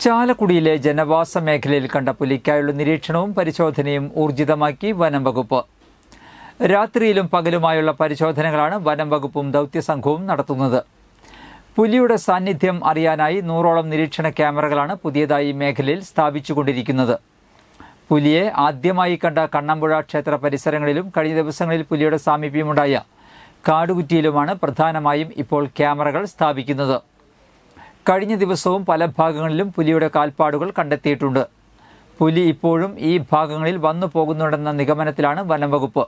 ചാലക്കുടിയിലെ ജനവാസ മേഖലയിൽ കണ്ട പുലിക്കായുള്ള നിരീക്ഷണവും പരിശോധനയും ഊർജിതമാക്കി വനം വകുപ്പ്. രാത്രിയിലും പകലുമായുള്ള പരിശോധനകളാണ് വനം വകുപ്പും ദൗത്യസംഘവും നടത്തുന്നത്. പുലിയുടെ സാന്നിധ്യം അറിയാനായി 100ഓളം നിരീക്ഷണ ക്യാമറകളാണ് പുതിയതായി മേഖലയിൽ സ്ഥാപിച്ചുകൊണ്ടിരിക്കുന്നത്. പുലിയെ ആദ്യമായി കണ്ട കണ്ണമ്പുഴ ക്ഷേത്ര പരിസരങ്ങളിലും കഴിഞ്ഞ ദിവസങ്ങളിൽ പുലിയുടെ സാമീപ്യമുണ്ടായ കാടുകുറ്റിയിലുമാണ് പ്രധാനമായും ഇപ്പോൾ ക്യാമറകൾ സ്ഥാപിക്കുന്നത്. കഴിഞ്ഞ ദിവസവും പല ഭാഗങ്ങളിലും പുലിയുടെ കാൽപ്പാടുകൾ കണ്ടെത്തിയിട്ടുണ്ട്. പുലി ഇപ്പോഴും ഈ ഭാഗങ്ങളിൽ വന്നു പോകുന്നുണ്ടെന്ന നിഗമനത്തിലാണ് വനം വകുപ്പ്.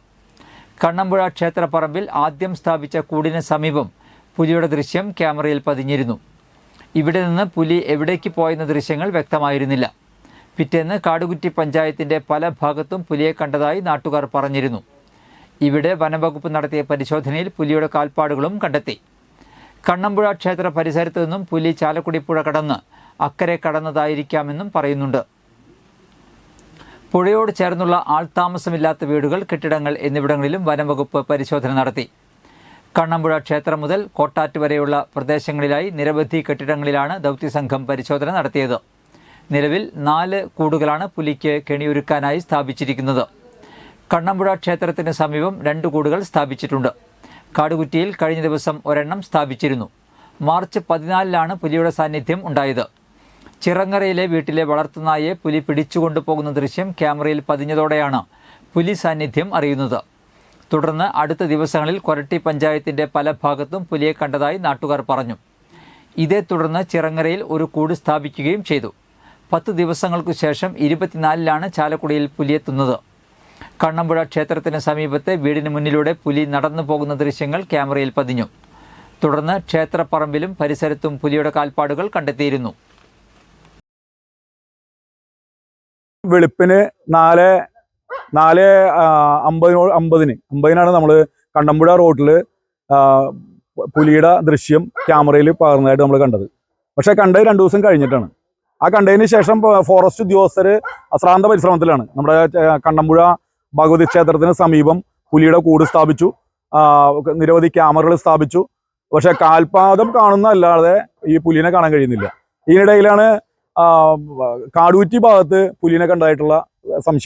കണ്ണമ്പുഴ ക്ഷേത്രപ്പറമ്പിൽ ആദ്യം സ്ഥാപിച്ച കൂടിന് സമീപം പുലിയുടെ ദൃശ്യം ക്യാമറയിൽ പതിഞ്ഞിരുന്നു. ഇവിടെ നിന്ന് പുലി എവിടേക്ക് പോയെന്ന ദൃശ്യങ്ങൾ വ്യക്തമായിരുന്നില്ല. പിറ്റേന്ന് കാടുകുറ്റി പഞ്ചായത്തിൻ്റെ പല ഭാഗത്തും പുലിയെ കണ്ടതായി നാട്ടുകാർ പറഞ്ഞിരുന്നു. ഇവിടെ വനംവകുപ്പ് നടത്തിയ പരിശോധനയിൽ പുലിയുടെ കാൽപ്പാടുകളും കണ്ടെത്തി. കണ്ണമ്പുഴ ക്ഷേത്ര പരിസരത്തു നിന്നും പുലി ചാലക്കുടി പുഴ കടന്ന് അക്കരെ കടന്നതായിരിക്കാമെന്നും പറയുന്നുണ്ട്. പുഴയോട് ചേർന്നുള്ള ആൾതാമസമില്ലാത്ത വീടുകൾ, കെട്ടിടങ്ങൾ എന്നിവിടങ്ങളിലും വനംവകുപ്പ് പരിശോധന നടത്തി. കണ്ണമ്പുഴ ക്ഷേത്രം മുതൽ കോട്ടാറ്റ് വരെയുള്ള പ്രദേശങ്ങളിലായി നിരവധി കെട്ടിടങ്ങളിലാണ് ദൗത്യസംഘം പരിശോധന നടത്തിയത്. നിലവിൽ 4 കൂടുകളാണ് പുലിക്ക് കെണിയൊരുക്കാനായി സ്ഥാപിച്ചിരിക്കുന്നത്. കണ്ണമ്പുഴ ക്ഷേത്രത്തിന് സമീപം 2 കൂടുകൾ സ്ഥാപിച്ചിട്ടുണ്ട്. കാടുകുറ്റിയിൽ കഴിഞ്ഞ ദിവസം ഒരെണ്ണം സ്ഥാപിച്ചിരുന്നു. മാർച്ച് 14-ലാണ് പുലിയുടെ സാന്നിധ്യം ഉണ്ടായത്. ചിറങ്ങരയിലെ വീട്ടിലെ വളർത്തുനായെ പുലി പിടിച്ചുകൊണ്ടുപോകുന്ന ദൃശ്യം ക്യാമറയിൽ പതിഞ്ഞതോടെയാണ് പുലി സാന്നിധ്യം അറിയുന്നത്. തുടർന്ന് അടുത്ത ദിവസങ്ങളിൽ കൊരട്ടി പഞ്ചായത്തിൻ്റെ പല ഭാഗത്തും പുലിയെ കണ്ടതായി നാട്ടുകാർ പറഞ്ഞു. ഇതേ തുടർന്ന് ചിറങ്ങരയിൽ ഒരു കൂട് സ്ഥാപിക്കുകയും ചെയ്തു. 10 ദിവസങ്ങൾക്കു ശേഷം 24-ലാണ് ചാലക്കുടിയിൽ പുലിയെത്തുന്നത്. കണ്ണമ്പുഴ ക്ഷേത്രത്തിന് സമീപത്തെ വീടിന് മുന്നിലൂടെ പുലി നടന്നു പോകുന്ന ദൃശ്യങ്ങൾ ക്യാമറയിൽ പതിഞ്ഞു. തുടർന്ന് ക്ഷേത്രപ്പറമ്പിലും പരിസരത്തും പുലിയുടെ കാൽപ്പാടുകൾ കണ്ടെത്തിയിരുന്നു. വെളുപ്പിന് 4:50-50-50-50-നാണ് നമ്മൾ കണ്ണമ്പുഴ റോഡിൽ പുലിയുടെ ദൃശ്യം ക്യാമറയിൽ പകർന്നതായിട്ട് നമ്മൾ കണ്ടത്. പക്ഷേ കണ്ടത് 2 ദിവസം കഴിഞ്ഞിട്ടാണ്. ആ കണ്ടതിന് ശേഷം ഫോറസ്റ്റ് ഉദ്യോഗസ്ഥർ അശ്രാന്ത പരിശ്രമത്തിലാണ്. നമ്മുടെ കണ്ണമ്പുഴ ഭഗവതി ക്ഷേത്രത്തിന് സമീപം പുലിയുടെ കൂട് സ്ഥാപിച്ചു, നിരവധി ക്യാമറകൾ സ്ഥാപിച്ചു. പക്ഷെ കാൽപാദം കാണുന്നതല്ലാതെ ഈ പുലിനെ കാണാൻ കഴിയുന്നില്ല. ഇതിനിടയിലാണ് കാടുകുറ്റി ഭാഗത്ത് പുലിനെ കണ്ടതായിട്ടുള്ള സംശയം